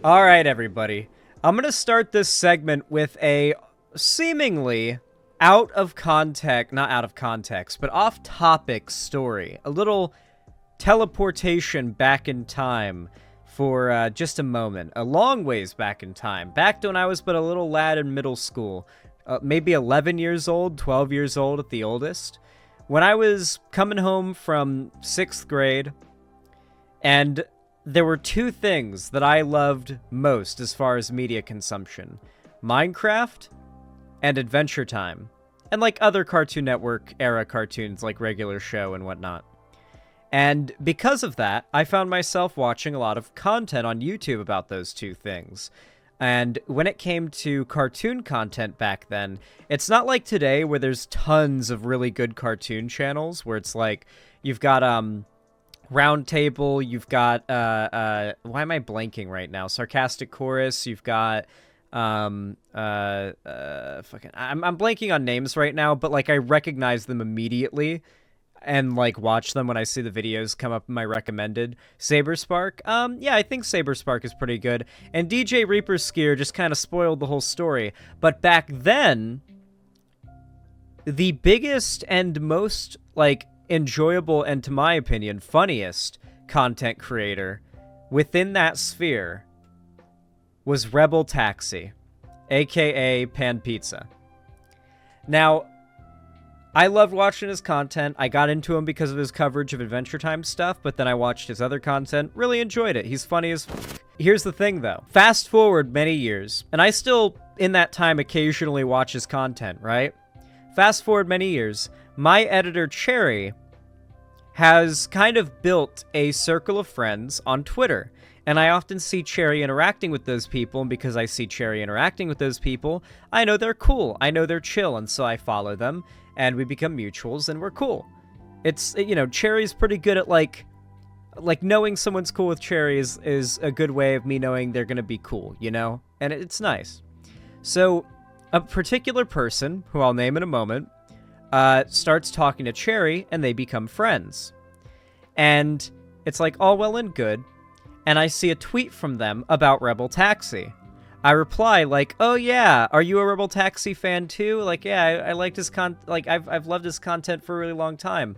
All right, everybody. I'm going to start this segment with a seemingly out of context, not out of context, but off topic story. A little teleportation back in time for just a moment. A long ways back in time. Back to when I was but a little lad in middle school. Maybe 11 years old, 12 years old at the oldest. When I was coming home from 6th grade, and there were two things that I loved most as far as media consumption. Minecraft and Adventure Time. And like other Cartoon Network era cartoons like Regular Show and whatnot. And because of that, I found myself watching a lot of content on YouTube about those two things. And when it came to cartoon content back then, it's not like today where there's tons of really good cartoon channels where it's like you've got Roundtable, you've got why am I blanking right now? Sarcastic Chorus, you've got fucking I'm blanking on names right now, but like I recognize them immediately and like watch them when I see the videos come up in my recommended. Saberspark, yeah, I think Saberspark is pretty good. And DJ Reaper Skier just kind of spoiled the whole story. But back then, the biggest and most like enjoyable and, to my opinion, funniest content creator within that sphere was Rebel Taxi, aka Pan Pizza. Now, I loved watching his content. I got into him because of his coverage of Adventure Time stuff, but then I watched his other content, really enjoyed it. He's funny as fuck. Here's the thing, though. Fast forward many years, and I still, in that time, occasionally watch his content, right? Fast forward many years, my editor, Cherry, has kind of built a circle of friends on Twitter. And I often see Cherry interacting with those people, and because I see Cherry interacting with those people, I know they're cool. I know they're chill, and so I follow them, and we become mutuals, and we're cool. It's, you know, Cherry's pretty good at, like knowing someone's cool with Cherry is a good way of me knowing they're gonna be cool, you know? And it's nice. So, a particular person, who I'll name in a moment, starts talking to Cherry, and they become friends. And it's like all well and good, and I see a tweet from them about Rebel Taxi. I reply like, "Oh yeah, are you a Rebel Taxi fan too?" Like, yeah, I liked his I've loved his content for a really long time.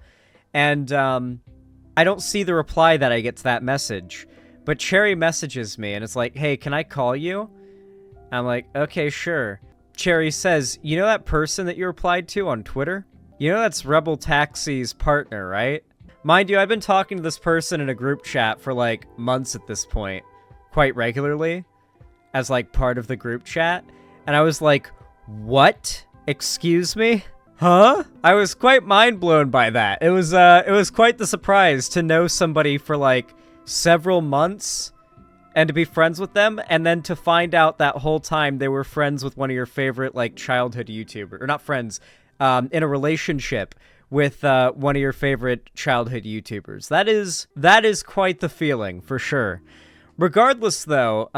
And I don't see the reply that I get to that message, but Cherry messages me and it's like, "Hey, can I call you?" I'm like, "Okay, sure." Cherry says, "You know that person that you replied to on Twitter? You know that's Rebel Taxi's partner, right?" Mind you, I've been talking to this person in a group chat for like months at this point, quite regularly, as like part of the group chat. And I was like, "What? Excuse me? Huh?" I was quite mind blown by that. It was quite the surprise to know somebody for like several months and to be friends with them, and then to find out that whole time they were friends with one of your favorite, like, childhood YouTubers. Or not friends, in a relationship with one of your favorite childhood YouTubers. That is quite the feeling, for sure. Regardless, though,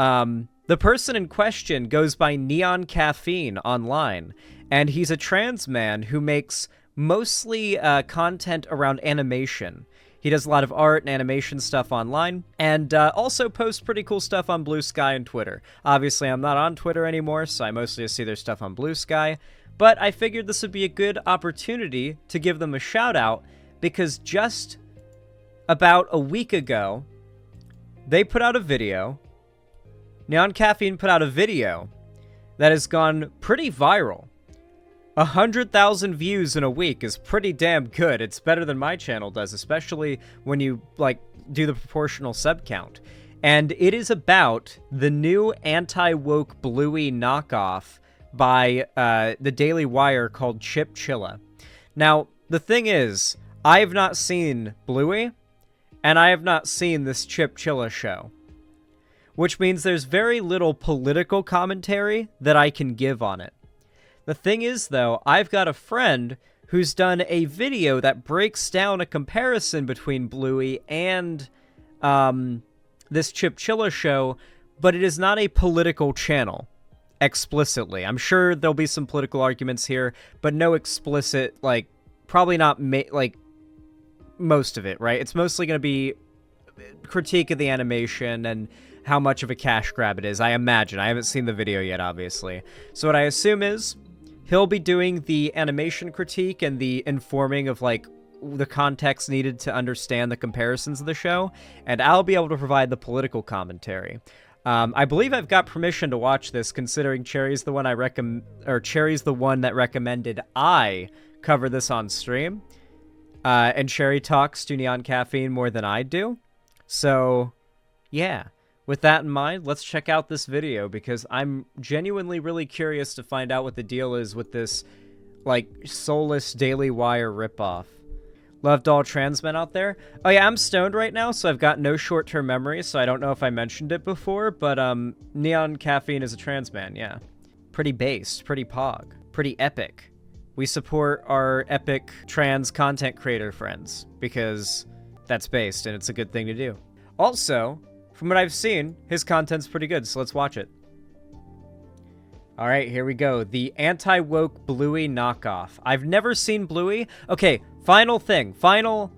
the person in question goes by Neon Caffeine online, and he's a trans man who makes mostly content around animation. He does a lot of art and animation stuff online, and also posts pretty cool stuff on Blue Sky and Twitter. Obviously, I'm not on Twitter anymore, so I mostly just see their stuff on Blue Sky, but I figured this would be a good opportunity to give them a shout-out, because just about a week ago, they put out a video, Neon Caffeine put out a video that has gone pretty viral. 100,000 views in a week is pretty damn good. It's better than my channel does, especially when you, like, do the proportional sub count. And it is about the new anti-woke Bluey knockoff by the Daily Wire called Chip Chilla. Now, the thing is, I have not seen Bluey, and I have not seen this Chip Chilla show. Which means there's very little political commentary that I can give on it. The thing is, though, I've got a friend who's done a video that breaks down a comparison between Bluey and this Chip Chilla show, but it is not a political channel, explicitly. I'm sure there'll be some political arguments here, but no explicit, like, probably not, like, most of it, right? It's mostly going to be critique of the animation and how much of a cash grab it is. I imagine. I haven't seen the video yet, obviously. So what I assume is he'll be doing the animation critique and the informing of, like, the context needed to understand the comparisons of the show, and I'll be able to provide the political commentary. I believe I've got permission to watch this, considering Cherry's the one Cherry's the one that recommended I cover this on stream, and Cherry talks to Neon Caffeine more than I do. So, yeah. With that in mind, let's check out this video, because I'm genuinely really curious to find out what the deal is with this, like, soulless Daily Wire ripoff. Loved all trans men out there. Oh yeah, I'm stoned right now, so I've got no short-term memory, so I don't know if I mentioned it before, but Neon Caffeine is a trans man, yeah. Pretty based, pretty pog, pretty epic. We support our epic trans content creator friends, because that's based, and it's a good thing to do. Also, from what I've seen, his content's pretty good, so let's watch it. Alright, here we go. The anti-woke Bluey knockoff. I've never seen Bluey. Okay, final thing. Final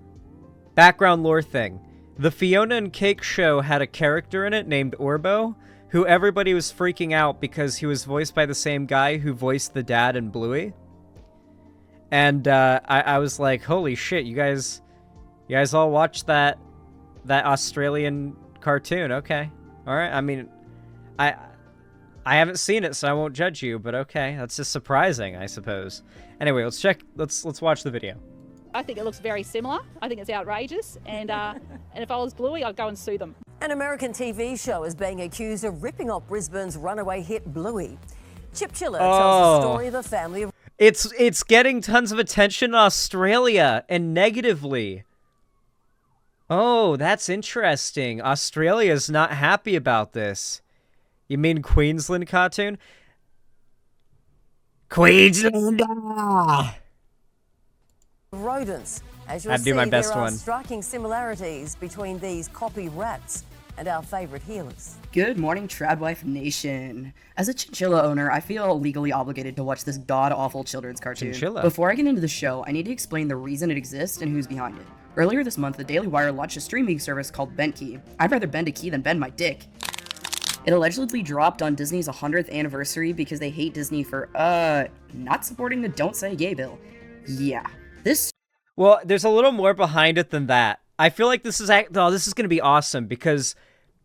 background lore thing. The Fiona and Cake show had a character in it named Orbo, who everybody was freaking out because he was voiced by the same guy who voiced the dad in Bluey. And I was like, holy shit, you guys all watched that Australian cartoon. Okay. Alright, I mean, I haven't seen it, so I won't judge you, but okay. That's just surprising, I suppose. Anyway, let's watch the video. I think it looks very similar. I think it's outrageous, and if I was Bluey, I'd go and sue them. An American TV show is being accused of ripping off Brisbane's runaway hit Bluey. Chip Chiller tells the story of a family of... It's getting tons of attention in Australia, and negatively. Oh, that's interesting. Australia's not happy about this. You mean Queensland cartoon? Queensland! Rodents. As you'll see, there are striking similarities between these copy rats and our favourite healers. Good morning, Tradwife Nation. As a chinchilla owner, I feel legally obligated to watch this god-awful children's cartoon. Chinchilla. Before I get into the show, I need to explain the reason it exists and who's behind it. Earlier this month, the Daily Wire launched a streaming service called BentKey. I'd rather bend a key than bend my dick. It allegedly dropped on Disney's 100th anniversary because they hate Disney for, not supporting the Don't Say Gay bill. Yeah. Well, there's a little more behind it than that. I feel like this is going to be awesome, because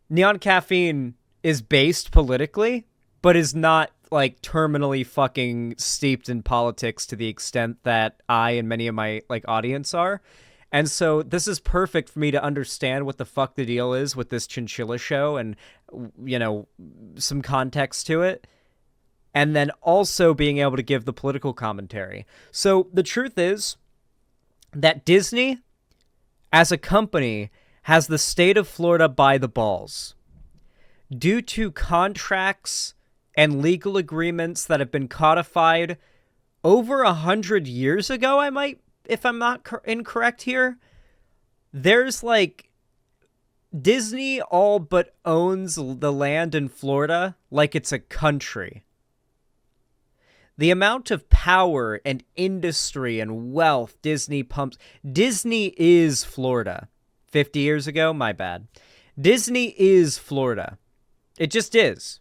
Neon Caffeine is based politically, but is not, like, terminally fucking steeped in politics to the extent that I and many of my, like, audience are. And so this is perfect for me to understand what the fuck the deal is with this chinchilla show and, you know, some context to it. And then also being able to give the political commentary. So the truth is that Disney, as a company, has the state of Florida by the balls. Due to contracts and legal agreements that have been codified over 100 years ago, if I'm not incorrect here, there's, like, Disney all but owns the land in Florida like it's a country. The amount of power and industry and wealth Disney pumps... Disney is Florida. 50 years ago? My bad. Disney is Florida. It just is.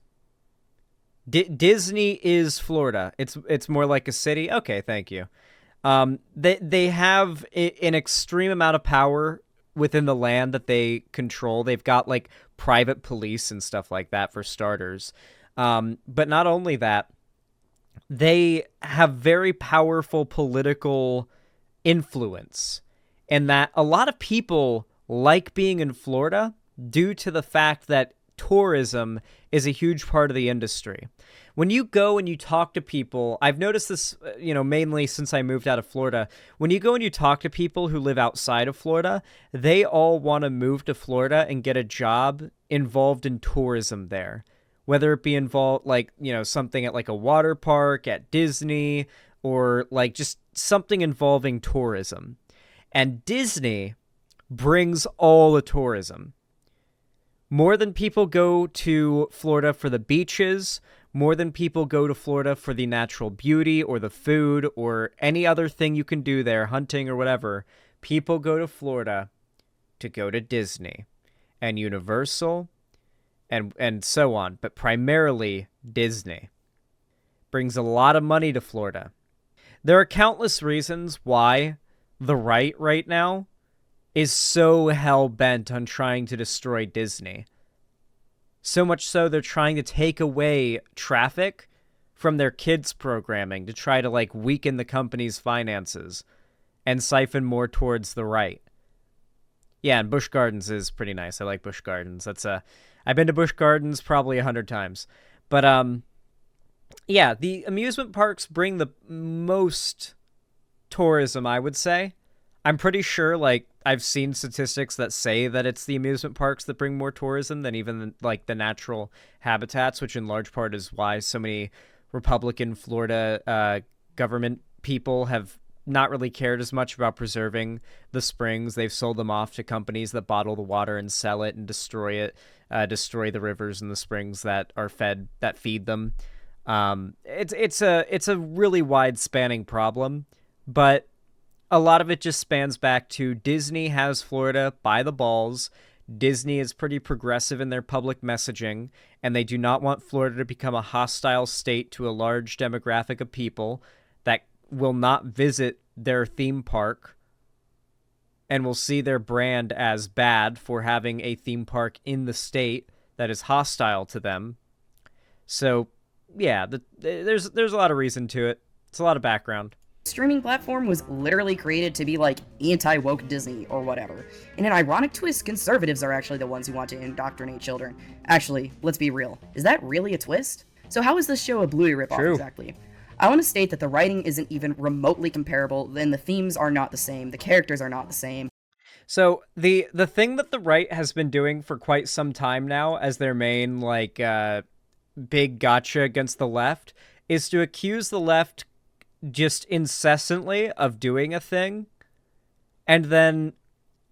Disney is Florida. It's more like a city? Okay, thank you. They have an extreme amount of power within the land that they control. They've got, like, private police and stuff like that, for starters. But not only that, they have very powerful political influence, in that a lot of people like being in Florida due to the fact that tourism is a huge part of the industry. When you go and you talk to people, I've noticed this, you know, mainly since I moved out of Florida. When you go and you talk to people who live outside of Florida, they all want to move to Florida and get a job involved in tourism there. Whether it be involved, like, you know, something at, like, a water park, at Disney, or, like, just something involving tourism. And Disney brings all the tourism. More than people go to Florida for the beaches, more than people go to Florida for the natural beauty or the food or any other thing you can do there, hunting or whatever, people go to Florida to go to Disney and Universal and so on, but primarily Disney. Brings a lot of money to Florida. There are countless reasons why the right now is so hell-bent on trying to destroy Disney. So much so they're trying to take away traffic from their kids' programming to try to, like, weaken the company's finances and siphon more towards the right. Yeah, and Busch Gardens is pretty nice. I like Busch Gardens. I've been to Busch Gardens probably 100 times. But, yeah, the amusement parks bring the most tourism, I would say. I'm pretty sure, like, I've seen statistics that say that it's the amusement parks that bring more tourism than even, like, the natural habitats, which in large part is why so many Republican Florida government people have not really cared as much about preserving the springs. They've sold them off to companies that bottle the water and sell it and destroy it, destroy the rivers and the springs that feed them. It's a really wide spanning problem, but a lot of it just spans back to Disney has Florida by the balls. Disney is pretty progressive in their public messaging, and they do not want Florida to become a hostile state to a large demographic of people that will not visit their theme park and will see their brand as bad for having a theme park in the state that is hostile to them. So, yeah, there's a lot of reason to it. It's a lot of background. Streaming platform was literally created to be like anti-woke Disney or whatever. In an ironic twist, conservatives are actually the ones who want to indoctrinate children. Actually, let's be real. Is that really a twist? So how is this show a Bluey ripoff exactly? I want to state that the writing isn't even remotely comparable, then the themes are not the same, the characters are not the same. So the thing that the right has been doing for quite some time now as their main, like, big gotcha against the left is to accuse the left just incessantly of doing a thing, and then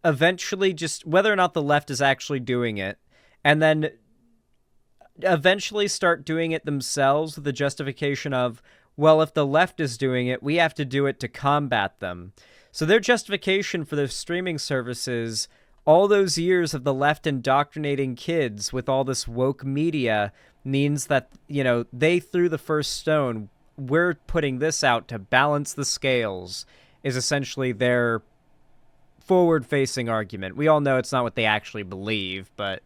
eventually just whether or not the left is actually doing it, and then eventually start doing it themselves with the justification of, well, if the left is doing it, we have to do it to combat them. So their justification for their streaming services, all those years of the left indoctrinating kids with all this woke media, means that, you know, they threw the first stone. We're putting this out to balance the scales, is essentially their forward-facing argument. We all know it's not what they actually believe, but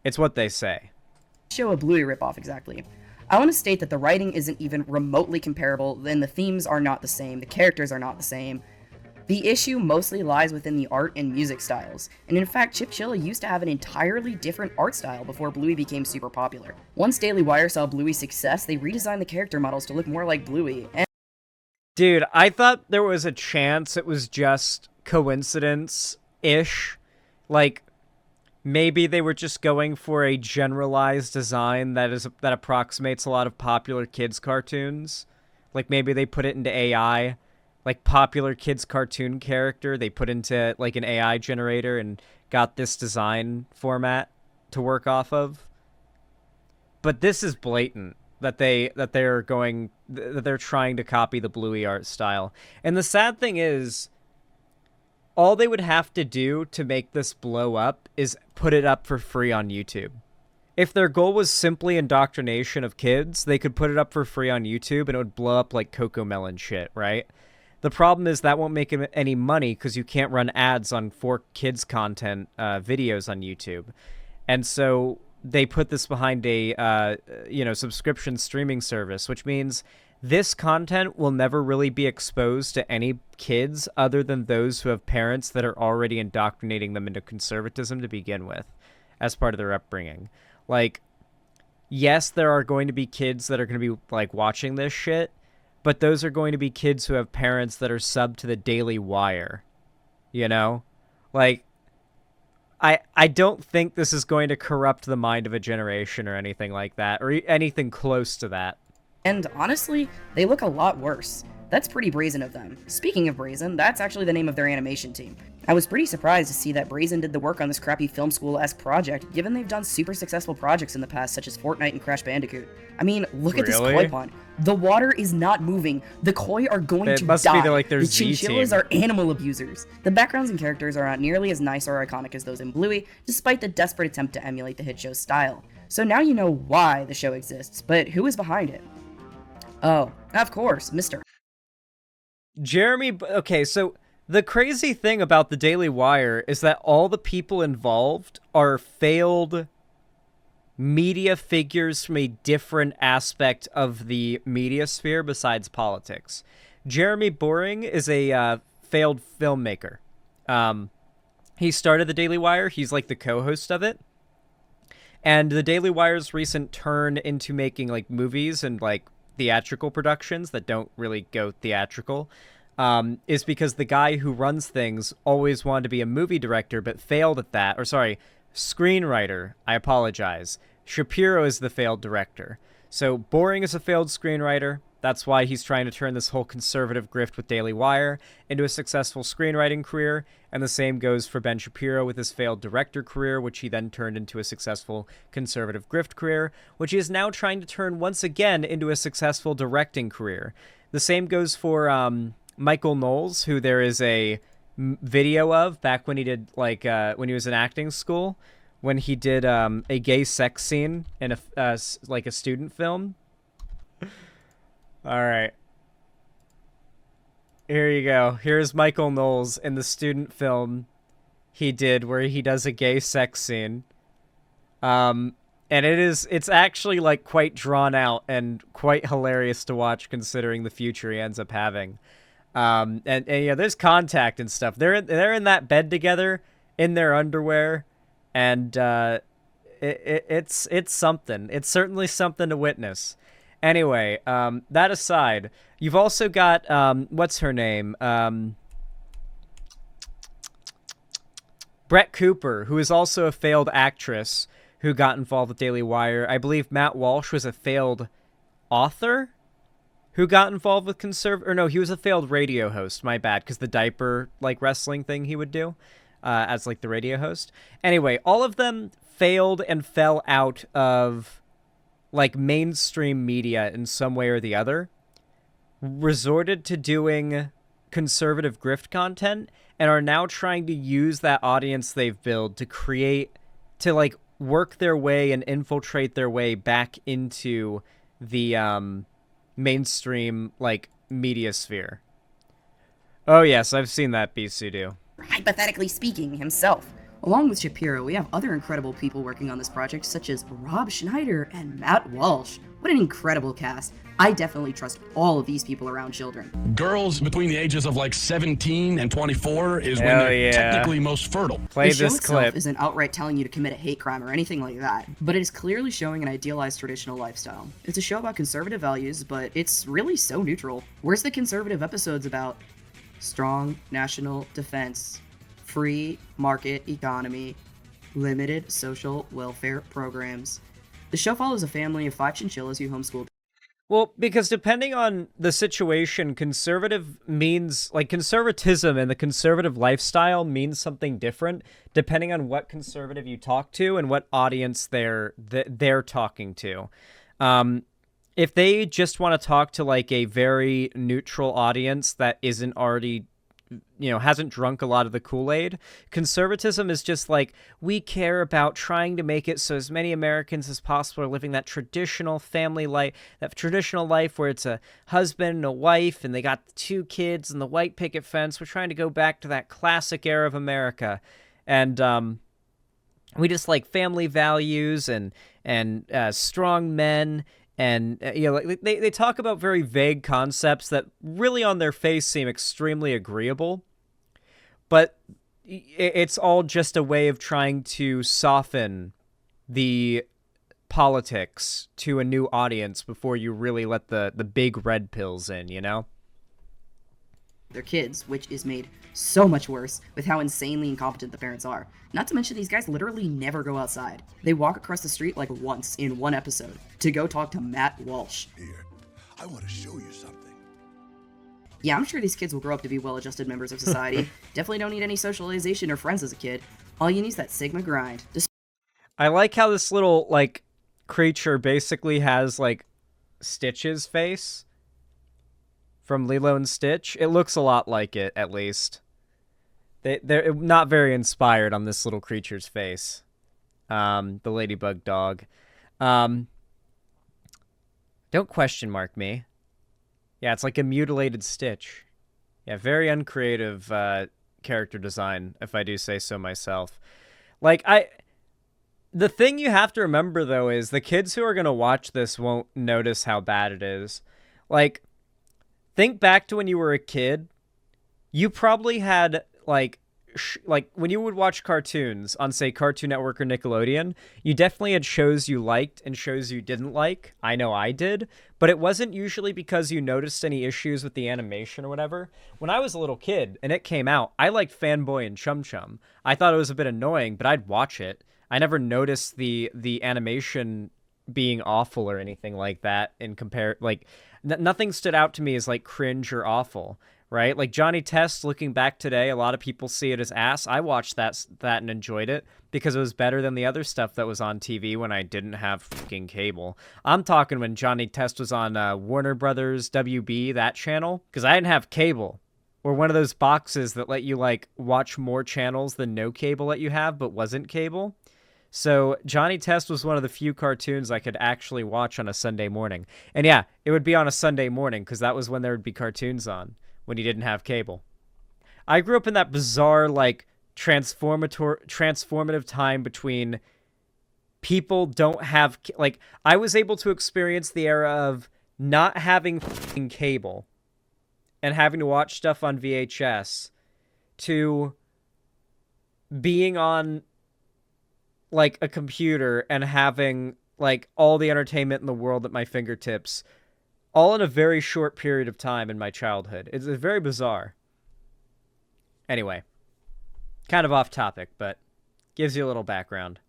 it's what they say. Show a Bluey ripoff exactly. I want to state that the writing isn't even remotely comparable, then the themes are not the same, the characters are not the same. The issue mostly lies within the art and music styles, and in fact Chipchilla used to have an entirely different art style before Bluey became super popular. Once Daily Wire saw Bluey's success, they redesigned the character models to look more like Bluey, and dude, I thought there was a chance it was just coincidence-ish. Like, maybe they were just going for a generalized design that approximates a lot of popular kids' cartoons. Like, maybe they put it into AI. Like, popular kids cartoon character, they put into, like, an AI generator and got this design format to work off of. But this is blatant that they're trying to copy the Bluey art style. And the sad thing is, all they would have to do to make this blow up is put it up for free on YouTube. If their goal was simply indoctrination of kids, they could put it up for free on YouTube and it would blow up like Cocomelon shit, right? The problem is that won't make any money because you can't run ads on for kids content videos on YouTube. And so they put this behind a subscription streaming service, which means this content will never really be exposed to any kids other than those who have parents that are already indoctrinating them into conservatism to begin with as part of their upbringing. Like, yes, there are going to be kids that are going to be like watching this shit, but those are going to be kids who have parents that are subbed to the Daily Wire, you know? Like, I don't think this is going to corrupt the mind of a generation or anything like that, or anything close to that. And honestly, they look a lot worse. That's pretty brazen of them. Speaking of brazen, that's actually the name of their animation team. I was pretty surprised to see that Brazen did the work on this crappy film school-esque project, given they've done super successful projects in the past such as Fortnite and Crash Bandicoot. I mean, look at this koi pond. The water is not moving. The koi are going to die. Must be like their the Z chinchillas team. are animal abusers. The backgrounds and characters are not nearly as nice or iconic as those in Bluey, despite the desperate attempt to emulate the hit show's style. So now you know why the show exists, but who is behind it? Oh, of course, Mr. Jeremy, okay, so the crazy thing about the Daily Wire is that all the people involved are failed media figures from a different aspect of the media sphere besides politics. Jeremy Boring is a failed filmmaker. He started the Daily Wire. He's like the co-host of it. And the Daily Wire's recent turn into making like movies and like theatrical productions that don't really go theatrical is because the guy who runs things always wanted to be a movie director but failed at that. Or sorry, screenwriter. I apologize. Shapiro is the failed director. So Boring is a failed screenwriter. That's why he's trying to turn this whole conservative grift with Daily Wire into a successful screenwriting career, and the same goes for Ben Shapiro with his failed director career, which he then turned into a successful conservative grift career, which he is now trying to turn once again into a successful directing career. The same goes for Michael Knowles, who there is a video of back when he did when he was in acting school, when he did a gay sex scene in a student film. All right. Here you go. Here's Michael Knowles in the student film he did where he does a gay sex scene. And it's actually like quite drawn out and quite hilarious to watch considering the future he ends up having. And yeah, there's contact and stuff. They're in that bed together in their underwear, and it's something. It's certainly something to witness. Anyway, that aside, you've also got, what's her name? Brett Cooper, who is also a failed actress who got involved with Daily Wire. I believe Matt Walsh was a failed author who got involved with he was a failed radio host, my bad, because the diaper, wrestling thing he would do as, the radio host. Anyway, all of them failed and fell out of mainstream media in some way or the other, resorted to doing conservative grift content, and are now trying to use that audience they've built to work their way and infiltrate their way back into the mainstream media sphere. Oh yes, I've seen that Bisudu. Hypothetically speaking, himself. Along with Shapiro, we have other incredible people working on this project, such as Rob Schneider and Matt Walsh. What an incredible cast. I definitely trust all of these people around children. Girls between the ages of 17 and 24 is when they're technically most fertile. Play the show this itself clip. Isn't outright telling you to commit a hate crime or anything like that, but it is clearly showing an idealized traditional lifestyle. It's a show about conservative values, but it's really so neutral. Where's the conservative episodes about strong national defense, free market economy, limited social welfare programs? The show follows a family of 5 chinchillas who homeschool. Well, because depending on the situation, conservative means conservatism and the conservative lifestyle means something different depending on what conservative you talk to and what audience they're talking to. If they just want to talk to a very neutral audience that isn't already, hasn't drunk a lot of the Kool-Aid, conservatism is just we care about trying to make it so as many Americans as possible are living that traditional family life, that traditional life where it's a husband and a wife and they got the 2 kids and the white picket fence. We're trying to go back to that classic era of America. And we just like family values and strong men. And, they talk about very vague concepts that really on their face seem extremely agreeable, but it's all just a way of trying to soften the politics to a new audience before you really let the big red pills in, Their kids, which is made so much worse with how insanely incompetent the parents are. Not to mention these guys literally never go outside. They walk across the street once in one episode to go talk to Matt Walsh. Here, I want to show you something. Yeah, I'm sure these kids will grow up to be well-adjusted members of society. Definitely don't need any socialization or friends as a kid. All you need is that Sigma grind. I like how this little, creature basically has, Stitch's face from Lilo and Stitch. It looks a lot like it, at least. They're not very inspired on this little creature's face. The ladybug dog. Don't question mark me. Yeah, it's like a mutilated Stitch. Yeah, very uncreative character design, if I do say so myself. Like, the thing you have to remember, though, is the kids who are going to watch this won't notice how bad it is. Like, think back to when you were a kid. You probably had, like when you would watch cartoons on, say, Cartoon Network or Nickelodeon, you definitely had shows you liked and shows you didn't like. I know I did. But it wasn't usually because you noticed any issues with the animation or whatever. When I was a little kid and it came out, I liked Fanboy and Chum Chum. I thought it was a bit annoying, but I'd watch it. I never noticed the animation being awful or anything like that. Nothing stood out to me as like cringe or awful, right? Like Johnny Test, looking back today, a lot of people see it as ass. I watched that and enjoyed it because it was better than the other stuff that was on TV when I didn't have fucking cable. I'm talking when Johnny Test was on Warner Brothers WB, that channel, because I didn't have cable. Or one of those boxes that let you like watch more channels than no cable that you have, but wasn't cable. So Johnny Test was one of the few cartoons I could actually watch on a Sunday morning. And yeah, it would be on a Sunday morning because that was when there would be cartoons on, when you didn't have cable. I grew up in that bizarre, like, transformative time between people don't have... Like, I was able to experience the era of not having fucking cable and having to watch stuff on VHS to being on, like, a computer and having, like, all the entertainment in the world at my fingertips, all in a very short period of time in my childhood. It's very bizarre. Anyway, kind of off topic, but gives you a little background.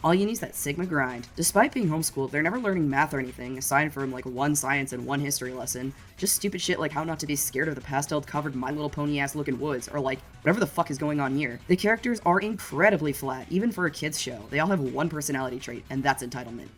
All you need is that Sigma grind. Despite being homeschooled, they're never learning math or anything, aside from like one science and one history lesson. Just stupid shit like how not to be scared of the pastel-covered My Little Pony-ass looking woods, or like, whatever the fuck is going on here. The characters are incredibly flat, even for a kid's show. They all have one personality trait, and that's entitlement.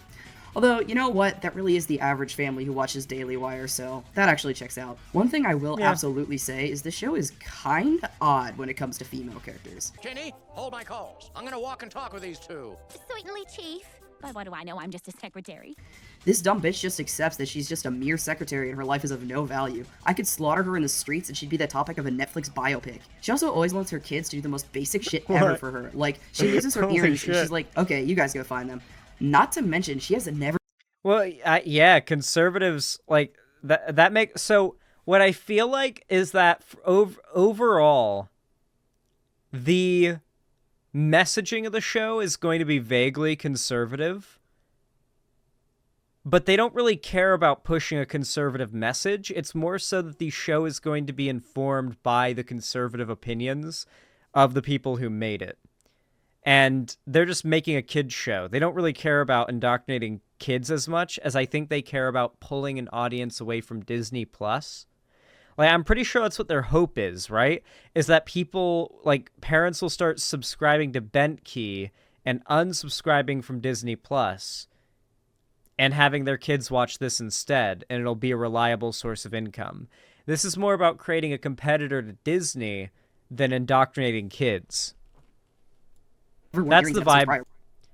Although, you know what? That really is the average family who watches Daily Wire, so that actually checks out. One thing I will absolutely say is the show is kinda odd when it comes to female characters. Jenny, hold my calls. I'm gonna walk and talk with these two. Certainly, Chief. But what do I know? I'm just a secretary. This dumb bitch just accepts that she's just a mere secretary and her life is of no value. I could slaughter her in the streets and she'd be the topic of a Netflix biopic. She also always wants her kids to do the most basic shit ever for her. Like, she loses her earrings and she's like, okay, you guys go find them. Not to mention, she has never... Well, yeah, conservatives, like, that makes... So, what I feel like is that overall, the messaging of the show is going to be vaguely conservative, but they don't really care about pushing a conservative message. It's more so that the show is going to be informed by the conservative opinions of the people who made it. And they're just making a kid's show. They don't really care about indoctrinating kids as much as I think they care about pulling an audience away from Disney+. Like, I'm pretty sure that's what their hope is, right? Is that people, like, parents will start subscribing to Bentkey and unsubscribing from Disney+, and having their kids watch this instead, and it'll be a reliable source of income. This is more about creating a competitor to Disney than indoctrinating kids. That's the vibe.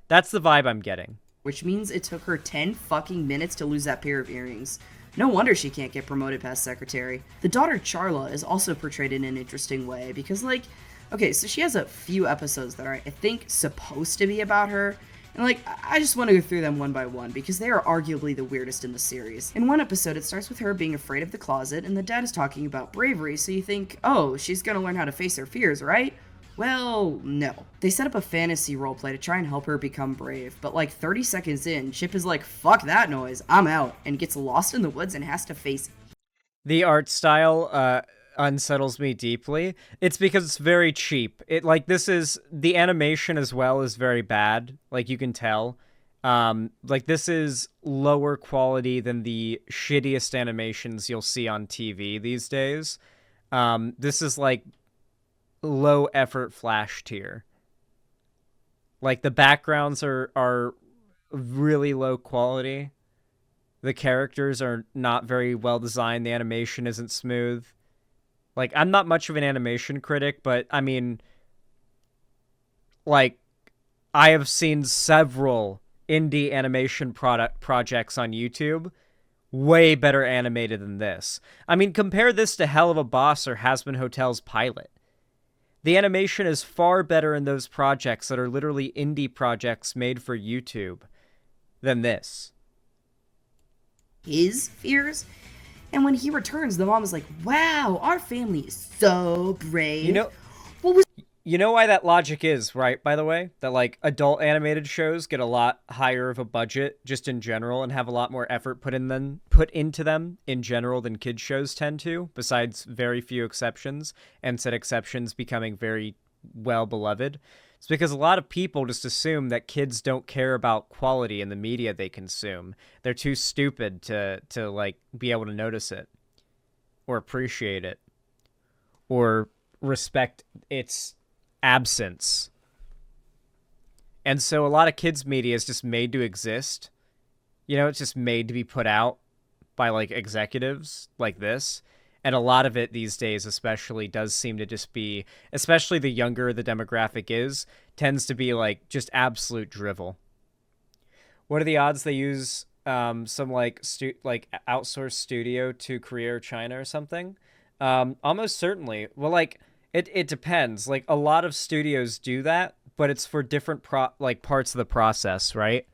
That's the vibe I'm getting. Which means it took her 10 fucking minutes to lose that pair of earrings. No wonder she can't get promoted past secretary. The daughter Charla is also portrayed in an interesting way because, like, okay, so she has a few episodes that are, I think, supposed to be about her. And, like, I just want to go through them one by one because they are arguably the weirdest in the series. In one episode, it starts with her being afraid of the closet and the dad is talking about bravery, so you think, oh, she's gonna learn how to face her fears, right? Well, no. They set up a fantasy roleplay to try and help her become brave, but like 30 seconds in, Chip is like, fuck that noise, I'm out, and gets lost in the woods and has to face... The art style unsettles me deeply. It's because it's very cheap. The animation as well is very bad, like you can tell. Like, this is lower quality than the shittiest animations you'll see on TV these days. This is like low effort Flash tier. Like, the backgrounds are really low quality. The characters are not very well designed. The animation isn't smooth. Like, I'm not much of an animation critic, but I mean, like, I have seen several indie animation projects on YouTube way better animated than this. I mean, compare this to Hell of a Boss or Hazbin Hotel's pilot. The animation is far better in those projects that are literally indie projects made for YouTube than this. His fears, and when he returns, the mom is like, wow, our family is so brave. You know why that logic is, right, by the way? That, like, adult animated shows get a lot higher of a budget just in general and have a lot more effort put into them in general than kids shows tend to, besides very few exceptions, and said exceptions becoming very well beloved. It's because a lot of people just assume that kids don't care about quality in the media they consume. They're too stupid to like, be able to notice it, or appreciate it, or respect its absence. And so a lot of kids media is just made to exist. You know, it's just made to be put out by, like, executives like this. And a lot of it these days especially does seem to just be, especially the younger the demographic is, tends to be, like, just absolute drivel. What are the odds they use some, like, outsourced studio to Korea or China or something? Almost certainly. Well, like, It depends. Like, a lot of studios do that, but it's for different parts of the process, right?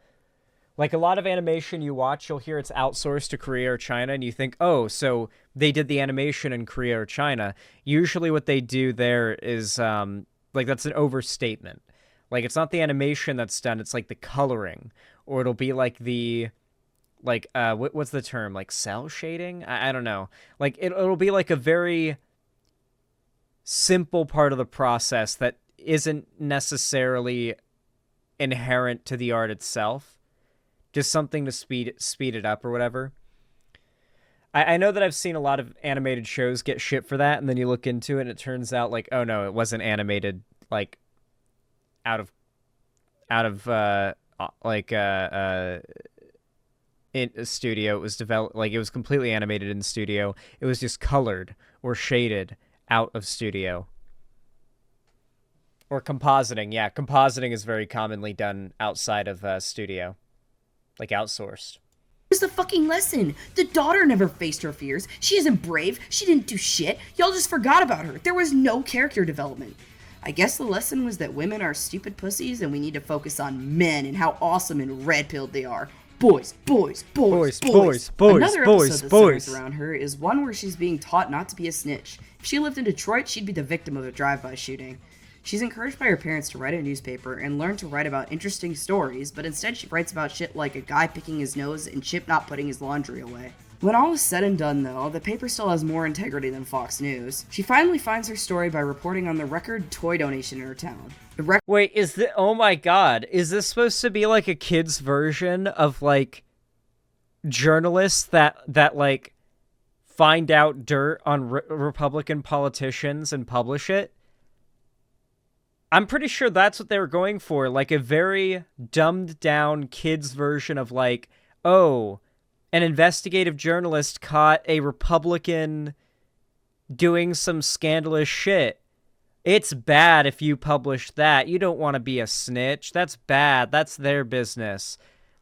Like, a lot of animation you watch, you'll hear it's outsourced to Korea or China, and you think, oh, so they did the animation in Korea or China. Usually what they do there is, like, that's an overstatement. Like, it's not the animation that's done, it's, like, the coloring. Or it'll be, like, the, like, what's the term? Like, cell shading? I don't know. Like, it'll be, like, a very simple part of the process that isn't necessarily inherent to the art itself, just something to speed it up or whatever. I know that I've seen a lot of animated shows get shit for that, and then you look into it and it turns out, like, oh no, it wasn't animated, like, out of in a studio. It was developed, like, it was completely animated in the studio. It was just colored or shaded out of studio. Or compositing. Yeah, compositing is very commonly done outside of studio. Like, outsourced. Where's the fucking lesson? The daughter never faced her fears. She isn't brave. She didn't do shit. Y'all just forgot about her. There was no character development. I guess the lesson was that women are stupid pussies and we need to focus on men and how awesome and red-pilled they are. Boys, boys, boys, boys, boys, boys. Another episode that centers around her is one where she's being taught not to be a snitch. If she lived in Detroit, she'd be the victim of a drive-by shooting. She's encouraged by her parents to write a newspaper and learn to write about interesting stories, but instead she writes about shit like a guy picking his nose and Chip not putting his laundry away. When all is said and done, though, the paper still has more integrity than Fox News. She finally finds her story by reporting on the record toy donation in her town. Wait, oh my god, is this supposed to be like a kid's version of, like, journalists that like, find out dirt on Republican politicians and publish it? I'm pretty sure that's what they were going for, like a very dumbed down kids version of, like, oh, an investigative journalist caught a Republican doing some scandalous shit. It's bad if you publish that. You don't want to be a snitch. That's bad. That's their business.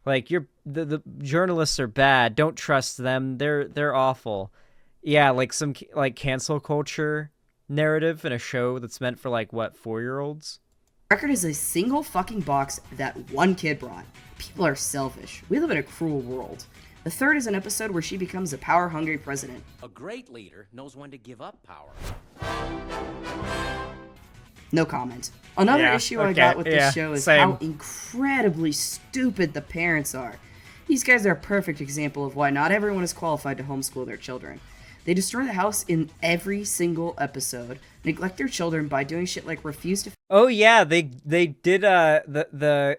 Like, the journalists are bad. Don't trust them. They're awful. Yeah, like some, like, cancel culture narrative in a show that's meant for, like, what, 4-year-olds? Record is a single fucking box that one kid brought. People are selfish. We live in a cruel world. The third is an episode where she becomes a power-hungry president. A great leader knows when to give up power. No comment. Another issue I got with this show is how incredibly stupid the parents are. These guys are a perfect example of why not everyone is qualified to homeschool their children. They destroy the house in every single episode, neglect their children by doing shit like refuse to... Oh yeah, they did, the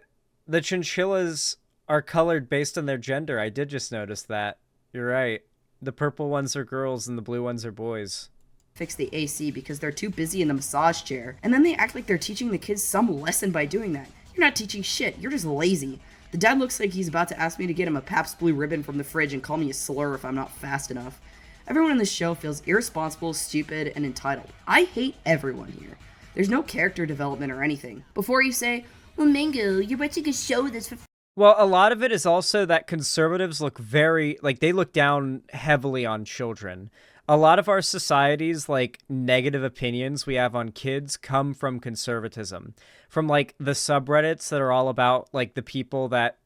chinchillas are colored based on their gender. I did just notice that. You're right. The purple ones are girls and the blue ones are boys. Fix the AC because they're too busy in the massage chair, and then they act like they're teaching the kids some lesson by doing that. You're not teaching shit, you're just lazy. The dad looks like he's about to ask me to get him a Pabst Blue Ribbon from the fridge and call me a slur if I'm not fast enough. Everyone in this show feels irresponsible, stupid, and entitled. I hate everyone here. There's no character development or anything. Before you say, well, Mango, you're watching a show that's for Well, a lot of it is also that conservatives look very, like, they look down heavily on children. A lot of our society's, like, negative opinions we have on kids come from conservatism. From, like, the subreddits that are all about, like, the people that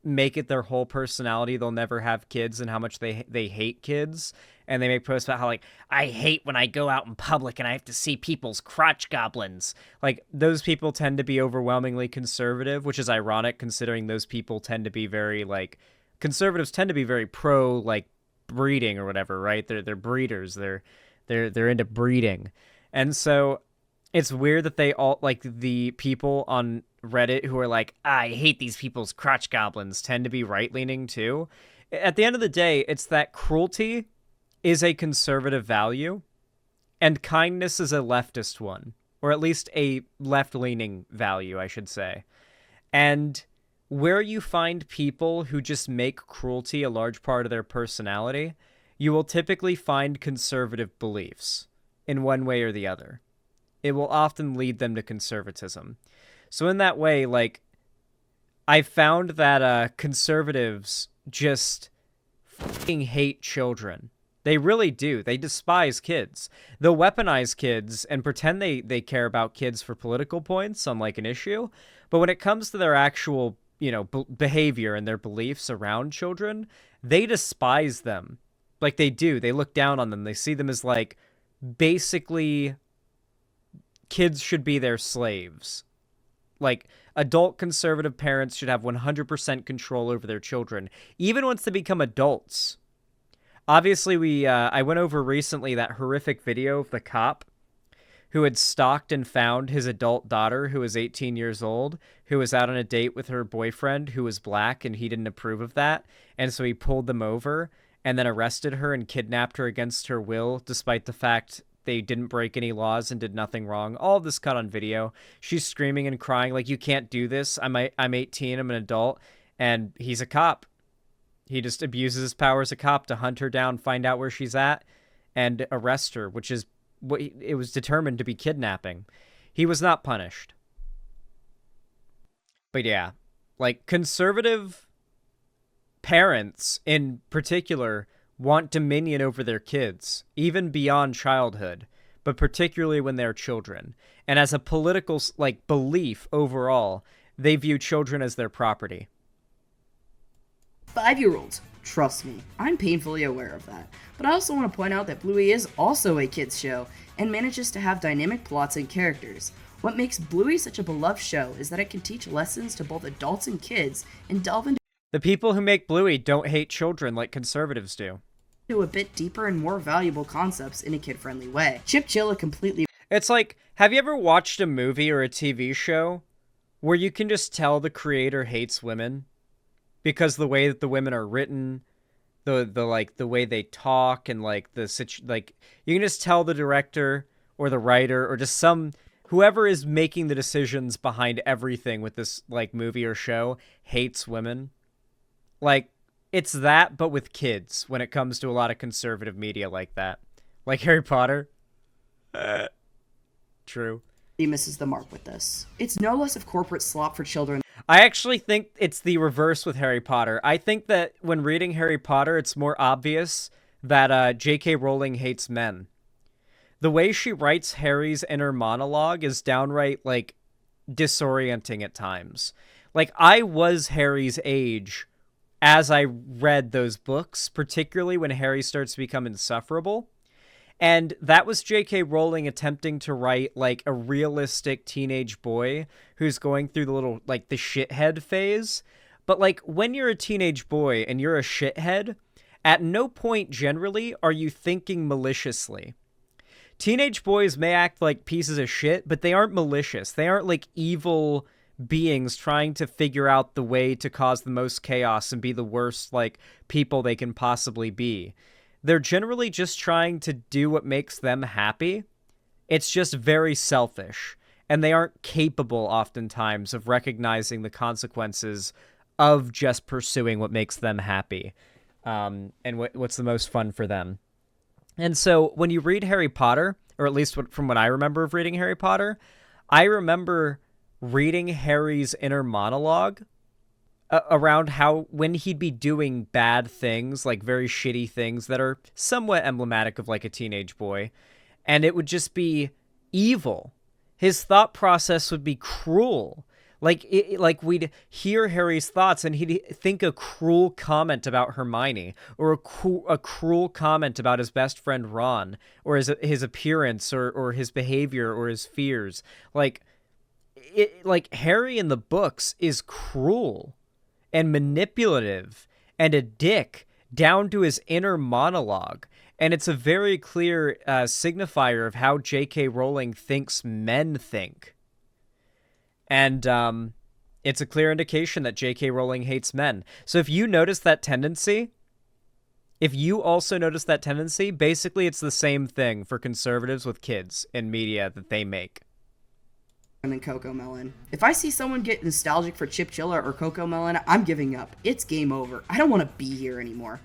make it their whole personality they'll never have kids and how much they hate kids, and they make posts about how, like, I hate when I go out in public and I have to see people's crotch goblins. Like, those people tend to be overwhelmingly conservative, which is ironic considering those people tend to be very, like, conservatives tend to be very pro, like, breeding or whatever, right? They're breeders. They're into breeding. And so it's weird that they all, like, the people on Reddit who are like, I hate these people's crotch goblins, tend to be right-leaning too. At the end of the day, it's that cruelty is a conservative value and kindness is a leftist one, or at least a left-leaning value, I should say. And where you find people who just make cruelty a large part of their personality, you will typically find conservative beliefs in one way or the other. It will often lead them to conservatism. So in that way, like, I found that conservatives just fucking hate children. They really do. They despise kids. They'll weaponize kids and pretend they care about kids for political points on, like, an issue. But when it comes to their actual, you know, behavior and their beliefs around children, they despise them. Like, they do. They look down on them. They see them as, like, basically kids should be their slaves. Like, adult conservative parents should have 100% control over their children, even once they become adults. Obviously, I went over recently that horrific video of the cop who had stalked and found his adult daughter, who was 18 years old, who was out on a date with her boyfriend, who was black, and he didn't approve of that. And so he pulled them over and then arrested her and kidnapped her against her will, despite the fact they didn't break any laws and did nothing wrong. All of this caught on video. She's screaming and crying like, you can't do this. I'm 18. I'm an adult. And he's a cop. He just abuses his power as a cop to hunt her down, find out where she's at, and arrest her, which is what it was determined to be kidnapping. He was not punished. But yeah, like, conservative parents in particular want dominion over their kids, even beyond childhood, but particularly when they're children. And as a political, like, belief overall, they view children as their property. 5-year-olds. Trust me, I'm painfully aware of that. But I also want to point out that Bluey is also a kids show, and manages to have dynamic plots and characters. What makes Bluey such a beloved show is that it can teach lessons to both adults and kids, and delve into the people who make Bluey don't hate children like conservatives do. A bit deeper and more valuable concepts in a kid-friendly way. Chilla completely... It's like, have you ever watched a movie or a TV show where you can just tell the creator hates women? Because the way that the women are written, the way they talk, and, like, you can just tell the director or the writer or just whoever is making the decisions behind everything with this, like, movie or show hates women. Like, it's that, but with kids, when it comes to a lot of conservative media like that. Like Harry Potter. True. He misses the mark with this. It's no less of corporate slop for children. I actually think it's the reverse with Harry Potter. I think that when reading Harry Potter, it's more obvious that J.K. Rowling hates men. The way she writes Harry's inner monologue is downright, like, disorienting at times. Like, I was Harry's age as I read those books, particularly when Harry starts to become insufferable. And that was J.K. Rowling attempting to write, like, a realistic teenage boy who's going through the little, like, the shithead phase. But, like, when you're a teenage boy and you're a shithead, at no point generally are you thinking maliciously. Teenage boys may act like pieces of shit, but they aren't malicious. They aren't, like, evil beings trying to figure out the way to cause the most chaos and be the worst, like, people they can possibly be. They're generally just trying to do what makes them happy. It's just very selfish, and they aren't capable oftentimes of recognizing the consequences of just pursuing what makes them happy, and what's the most fun for them. And so when you read Harry Potter, or at least from what I remember of reading Harry Potter, I remember reading Harry's inner monologue around how when he'd be doing bad things, like very shitty things that are somewhat emblematic of like a teenage boy, and it would just be evil. His thought process would be cruel. Like we'd hear Harry's thoughts and he'd think a cruel comment about Hermione, or a cruel comment about his best friend Ron, or his appearance, or his behavior, or his fears. Like Harry in the books is cruel and manipulative and a dick down to his inner monologue. And it's a very clear signifier of how J.K. Rowling thinks men think. And it's a clear indication that J.K. Rowling hates men. So if you notice that tendency, basically it's the same thing for conservatives with kids in media that they make. And then Coco Melon. If I see someone get nostalgic for Chipchilla or Coco Melon, I'm giving up. It's game over. I don't want to be here anymore.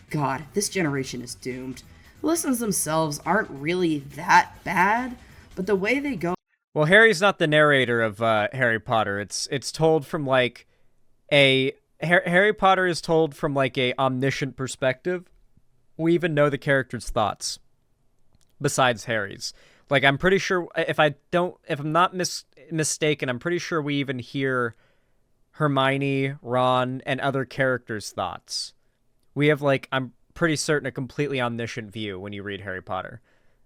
God, this generation is doomed. The lessons themselves aren't really that bad, but the way they go... Well, Harry's not the narrator of Harry Potter. It's told from like a... Harry Potter is told from like a omniscient perspective. We even know the character's thoughts, besides Harry's. Like, I'm pretty sure, if I'm not mistaken, I'm pretty sure we even hear Hermione, Ron, and other characters' thoughts. We have, like, I'm pretty certain, a completely omniscient view when you read Harry Potter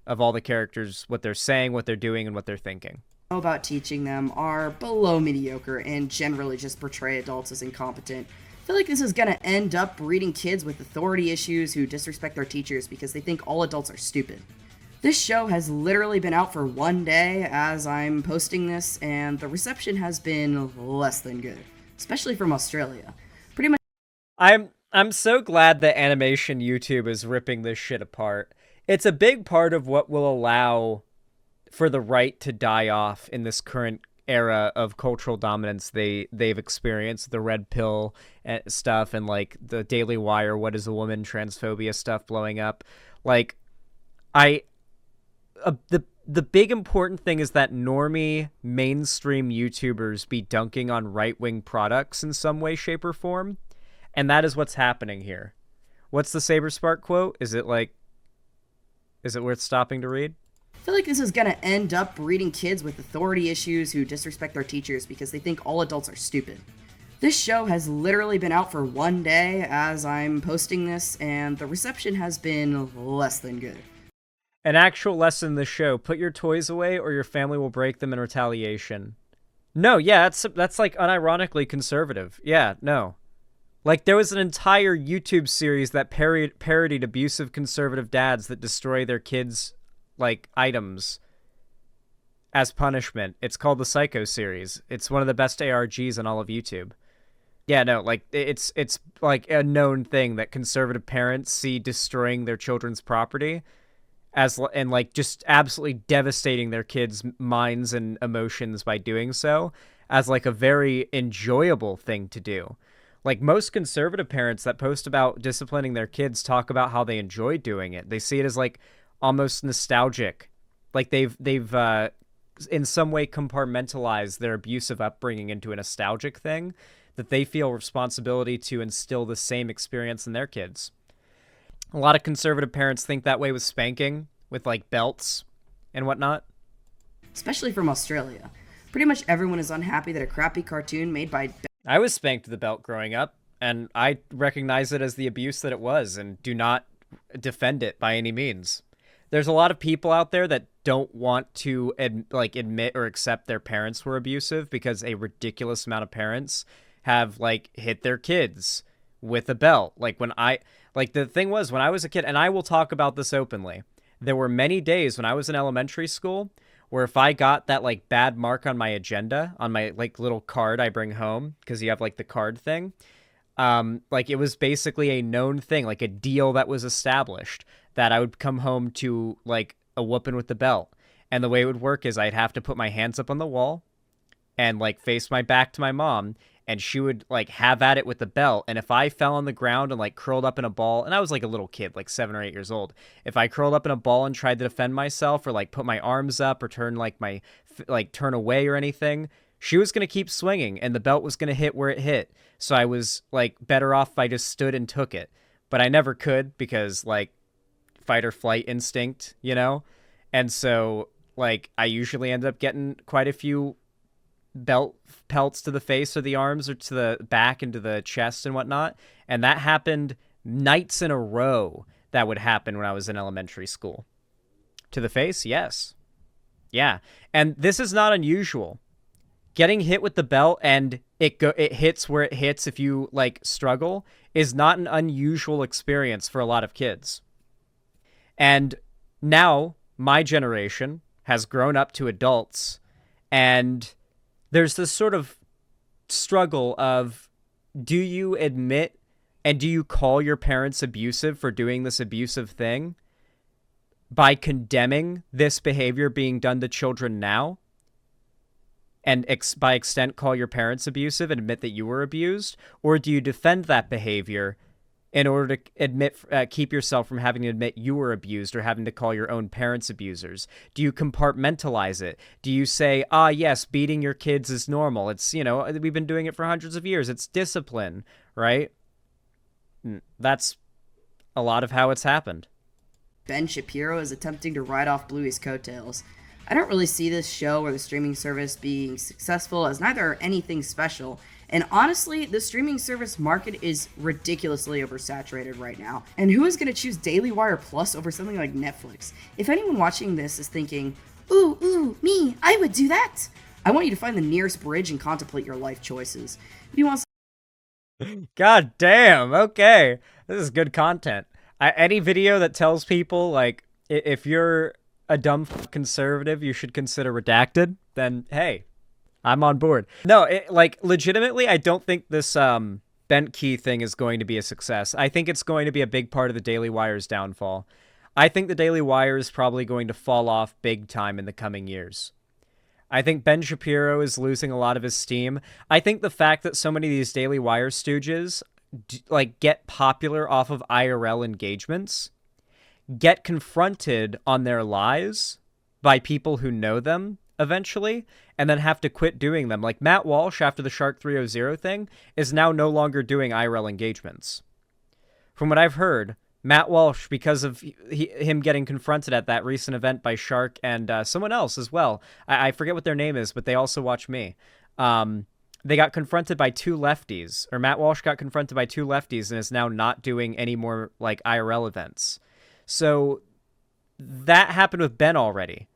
of all the characters, what they're saying, what they're doing, and what they're thinking. About teaching them are below mediocre and generally just portray adults as incompetent. I feel like this is going to end up breeding kids with authority issues who disrespect their teachers because they think all adults are stupid. This show has literally been out for 1 day as I'm posting this, and the reception has been less than good, especially from Australia. Pretty much. I'm so glad that animation YouTube is ripping this shit apart. It's a big part of what will allow for the right to die off in this current era of cultural dominance they've experienced, the red pill stuff, and like the Daily Wire, what is a woman, transphobia stuff blowing up. Like, the big important thing is that normie mainstream YouTubers be dunking on right-wing products in some way, shape, or form, and that is what's happening here. What's the Saberspark quote? Is it worth stopping to read? I feel like this is going to end up breeding kids with authority issues who disrespect their teachers because they think all adults are stupid. This show has literally been out for 1 day as I'm posting this, and the reception has been less than good. An actual lesson in the show: put your toys away or your family will break them in retaliation. No, yeah, that's like unironically conservative. Yeah, no. Like, there was an entire YouTube series that parodied abusive conservative dads that destroy their kids' like items as punishment. It's called the Psycho series. It's one of the best ARGs on all of YouTube. Yeah, no, like it's like a known thing that conservative parents see destroying their children's property and like just absolutely devastating their kids' minds and emotions by doing so as like a very enjoyable thing to do. Like, most conservative parents that post about disciplining their kids talk about how they enjoy doing it. They see it as like almost nostalgic. Like they've in some way compartmentalized their abusive upbringing into a nostalgic thing that they feel responsibility to instill the same experience in their kids. A lot of conservative parents think that way with spanking, with like belts and whatnot. Especially from Australia. Pretty much everyone is unhappy that a crappy cartoon made by... I was spanked with a belt growing up, and I recognize it as the abuse that it was and do not defend it by any means. There's a lot of people out there that don't want to admit or accept their parents were abusive because a ridiculous amount of parents have like hit their kids with a belt. Like the thing was, when I was a kid, and I will talk about this openly, there were many days when I was in elementary school where if I got that like bad mark on my agenda, on my like little card I bring home, because you have like the card thing, like it was basically a known thing, like a deal that was established, that I would come home to like a whooping with the belt. And the way it would work is I'd have to put my hands up on the wall and like face my back to my mom, and she would like have at it with the belt. And if I fell on the ground and like curled up in a ball, and I was like a little kid, like 7 or 8 years old, if I curled up in a ball and tried to defend myself or like put my arms up or turn like turn away or anything, She was going to keep swinging, and the belt was going to hit where it hit. So I was, like, better off if I just stood and took it. But I never could because, like, fight or flight instinct, you know? And so, like, I usually end up getting quite a few pelts to the face or the arms or to the back and to the chest and whatnot. And that happened nights in a row. That would happen when I was in elementary school. To the face? Yes. Yeah. And this is not unusual. Getting hit with the belt and it hits where it hits if you, like, struggle is not an unusual experience for a lot of kids. And now my generation has grown up to adults, and there's this sort of struggle of, do you admit and do you call your parents abusive for doing this abusive thing by condemning this behavior being done to children now? And by extent, call your parents abusive and admit that you were abused? Or do you defend that behavior in order to keep yourself from having to admit you were abused or having to call your own parents abusers? Do you compartmentalize it? Do you say, yes, beating your kids is normal. It's, you know, we've been doing it for hundreds of years. It's discipline, right? That's a lot of how it's happened. Ben Shapiro is attempting to ride off Bluey's coattails. I don't really see this show or the streaming service being successful, as neither are anything special. And honestly, the streaming service market is ridiculously oversaturated right now. And who is going to choose Daily Wire Plus over something like Netflix? If anyone watching this is thinking, ooh, me, I would do that, I want you to find the nearest bridge and contemplate your life choices. If you want God damn, okay. This is good content. Any video that tells people, like, if you're a dumb conservative, you should consider redacted, then hey, I'm on board. No, like, legitimately, I don't think this bent key thing is going to be a success. I think it's going to be a big part of the Daily Wire's downfall. I think the Daily Wire is probably going to fall off big time in the coming years. I think Ben Shapiro is losing a lot of his steam. I think the fact that so many of these Daily Wire stooges like get popular off of IRL engagements, get confronted on their lies by people who know them eventually, and then have to quit doing them. Like Matt Walsh, after the Shark 300 thing, is now no longer doing IRL engagements. From what I've heard, Matt Walsh, because of him getting confronted at that recent event by Shark and someone else as well. I forget what their name is, but they also watch me. They got confronted by two lefties, or Matt Walsh got confronted by two lefties and is now not doing any more like IRL events. So that happened with Ben already.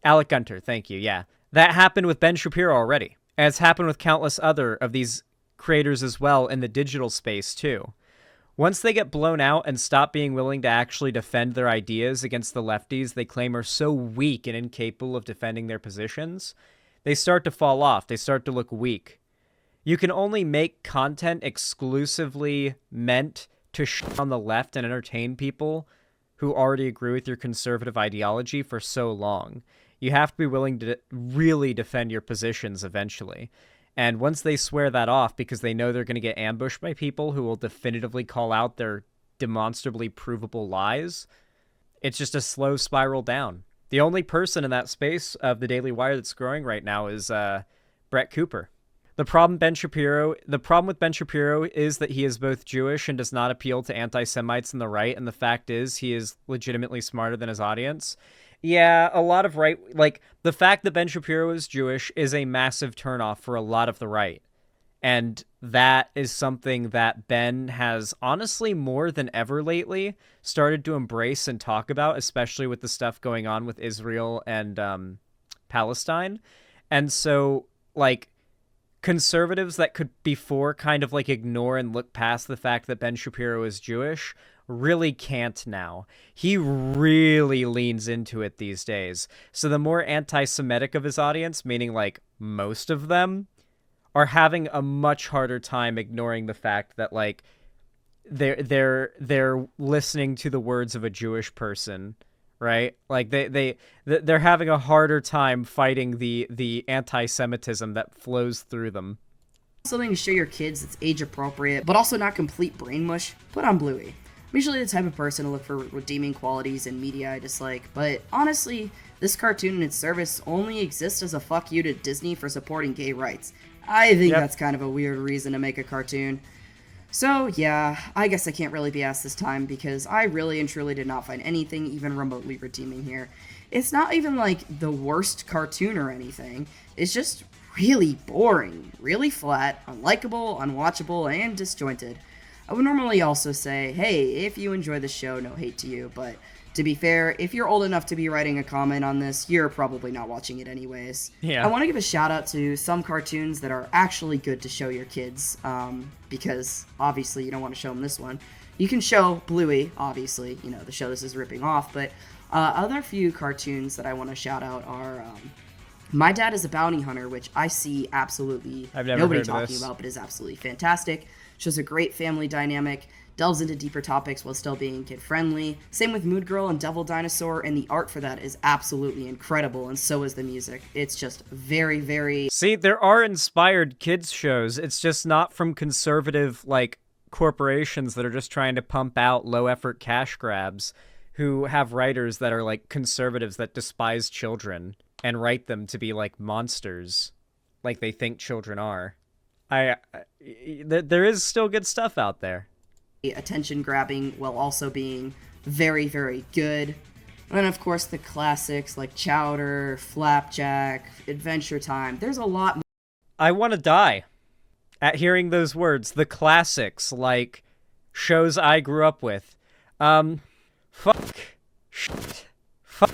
Alec Gunter, thank you. Yeah, that happened with Ben Shapiro already. And it's happened with countless other of these creators as well in the digital space too. Once they get blown out and stop being willing to actually defend their ideas against the lefties they claim are so weak and incapable of defending their positions, they start to fall off. They start to look weak. You can only make content exclusively meant to shit on the left and entertain people who already agree with your conservative ideology for so long. You have to be willing to really defend your positions eventually. And once they swear that off because they know they're going to get ambushed by people who will definitively call out their demonstrably provable lies, it's just a slow spiral down. The only person in that space of the Daily Wire that's growing right now is Brett Cooper. The problem with Ben Shapiro is that he is both Jewish and does not appeal to anti-Semites and the right, and the fact is he is legitimately smarter than his audience. Yeah, a lot of right, like, the fact that Ben Shapiro is Jewish is a massive turnoff for a lot of the right. And that is something that Ben has, honestly, more than ever lately, started to embrace and talk about, especially with the stuff going on with Israel and Palestine. And so, like, conservatives that could before kind of, like, ignore and look past the fact that Ben Shapiro is Jewish really can't now. He really leans into it these days. So the more anti-Semitic of his audience, meaning like most of them, are having a much harder time ignoring the fact that like they're listening to the words of a Jewish person, right? Like they're having a harder time fighting the anti-Semitism that flows through them. Something to show your kids that's age appropriate, but also not complete brain mush, put on Bluey. I'm usually the type of person to look for redeeming qualities in media I dislike, but honestly, this cartoon and its service only exists as a fuck you to Disney for supporting gay rights. I think that's kind of a weird reason to make a cartoon. So yeah, I guess I can't really be asked this time because I really and truly did not find anything even remotely redeeming here. It's not even like the worst cartoon or anything, it's just really boring, really flat, unlikable, unwatchable, and disjointed. I would normally also say, hey, if you enjoy the show, no hate to you, but to be fair, if you're old enough to be writing a comment on this, you're probably not watching it anyways. Yeah. I want to give a shout out to some cartoons that are actually good to show your kids, because obviously you don't want to show them this one. You can show Bluey, obviously, you know, the show this is ripping off, but other few cartoons that I want to shout out are My Dad is a Bounty Hunter, which I see absolutely nobody talking about, but is absolutely fantastic. Shows a great family dynamic, delves into deeper topics while still being kid-friendly. Same with Mood Girl and Devil Dinosaur, and the art for that is absolutely incredible, and so is the music. It's just very, very... See, there are inspired kids shows. It's just not from conservative, like, corporations that are just trying to pump out low-effort cash grabs who have writers that are, like, conservatives that despise children and write them to be, like, monsters, like they think children are. There is still good stuff out there. Attention grabbing while also being very, very good. And then, of course, the classics like Chowder, Flapjack, Adventure Time. There's a lot more. I want to die at hearing those words. The classics, like shows I grew up with. Fuck. Shit. Fuck.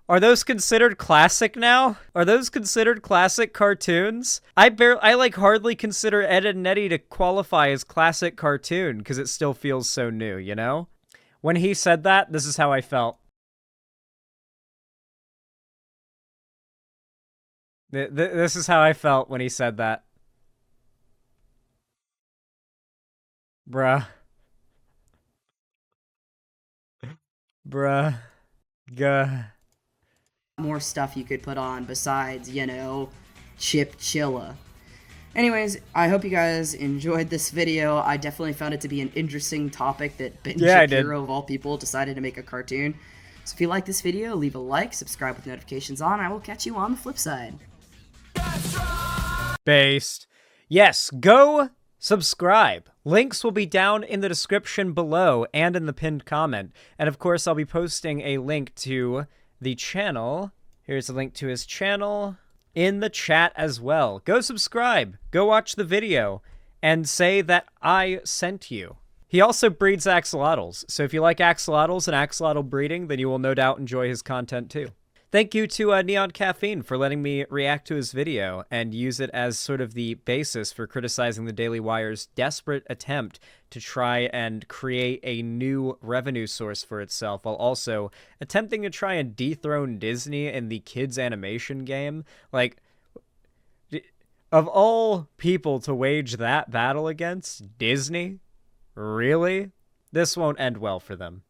Are those considered classic now? Are those considered classic cartoons? I like hardly consider Ed, Edd n Eddy to qualify as classic cartoon because it still feels so new, you know? When he said that, this is how I felt. This is how I felt when he said that. Bruh. Bruh. Gah. More stuff you could put on besides, you know, Chilla. Anyways, I hope you guys enjoyed this video. I definitely found it to be an interesting topic that Ben Shapiro, of all people, decided to make a cartoon. So if you like this video, leave a like, subscribe with notifications on. I will catch you on the flip side. Based. Yes, go subscribe. Links will be down in the description below and in the pinned comment. And of course, I'll be posting a link to the channel. Here's a link to his channel in the chat as well. Go subscribe, go watch the video, and say that I sent you. He also breeds axolotls, so if you like axolotls and axolotl breeding, then you will no doubt enjoy his content too. Thank you to Neon Caffeine for letting me react to his video and use it as sort of the basis for criticizing the Daily Wire's desperate attempt to try and create a new revenue source for itself while also attempting to try and dethrone Disney in the kids animation game. Like, of all people to wage that battle against, Disney? Really? This won't end well for them.